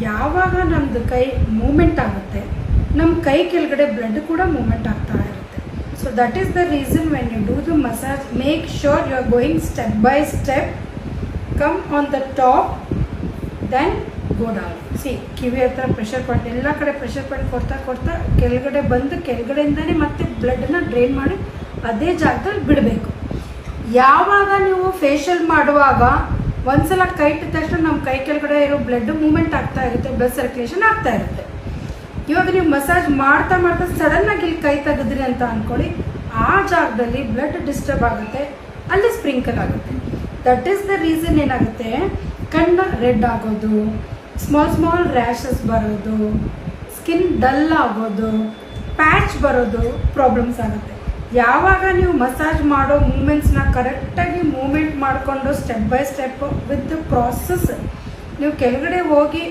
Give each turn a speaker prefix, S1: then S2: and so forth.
S1: ಯಾವಾಗ ನಮ್ಮದು ಕೈ ಮೂಮೆಂಟ್ ಆಗುತ್ತೆ, ನಮ್ಮ ಕೈ ಕೆಳಗಡೆ ಬ್ಲಡ್ ಕೂಡ ಮೂಮೆಂಟ್ ಆಗ್ತಾ ಇರುತ್ತೆ. So that is the reason when you do the massage, make sure you are going step by step, come on the top, then go down. See ಕಿವಿ ಹತ್ರ ಪ್ರೆಷರ್ ಪಾಯಿಂಟ್, ಎಲ್ಲ ಕಡೆ ಪ್ರೆಷರ್ ಪಾಯಿಂಟ್ ಕೊಡ್ತಾ ಕೊಡ್ತಾ ಕೆಳಗಡೆ ಬಂದು ಕೆಳಗಡೆಯಿಂದನೇ ಮತ್ತೆ ಬ್ಲಡ್ನ ಡ್ರೈನ್ ಮಾಡಿ ಅದೇ ಜಾಗದಲ್ಲಿ ಬಿಡಬೇಕು. ಯಾವಾಗ ನೀವು ಫೇಶಿಯಲ್ ಮಾಡುವಾಗ ಒಂದ್ಸಲ ಕೈ ಇಟ್ಟ ತಕ್ಷಣ ನಮ್ಮ ಕೈ ಕೆಳಗಡೆ ಇರೋ ಬ್ಲಡ್ ಮೂವ್ಮೆಂಟ್ ಆಗ್ತಾ ಇರುತ್ತೆ, ಬ್ಲಡ್ ಸರ್ಕ್ಯುಲೇಷನ್ ಆಗ್ತಾ ಇರುತ್ತೆ. ಇವಾಗ ನೀವು ಮಸಾಜ್ ಮಾಡ್ತಾ ಮಾಡ್ತಾ ಸಡನ್ನಾಗಿ ಇಲ್ಲಿ ಕೈ ತೆಗೆದ್ರಿ ಅಂತ ಅಂದ್ಕೊಳ್ಳಿ, ಆ ಜಾಗದಲ್ಲಿ ಬ್ಲಡ್ ಡಿಸ್ಟರ್ಬ್ ಆಗುತ್ತೆ, ಅಲ್ಲಿ ಸ್ಪ್ರಿಂಕಲ್ ಆಗುತ್ತೆ. ದಟ್ ಈಸ್ ದ ರೀಸನ್ ಏನಾಗುತ್ತೆ, ಕಣ್ಣು ರೆಡ್ ಆಗೋದು, ಸ್ಮಾಲ್ ರ್ಯಾಷಸ್ ಬರೋದು, ಸ್ಕಿನ್ ಡಲ್ ಆಗೋದು, ಪ್ಯಾಚ್ ಬರೋದು ಪ್ರಾಬ್ಲಮ್ಸ್ ಆಗುತ್ತೆ. ಯಾವಾಗ ನೀವು ಮಸಾಜ್ ಮಾಡೋ ಮೂಮೆಂಟ್ಸ್ನ ಕರೆಕ್ಟಾಗಿ ಮೂಮೆಂಟ್ ಮಾಡಿಕೊಂಡು step by step with the process ನೀವು ಕೆಳಗಡೆ ಹೋಗಿ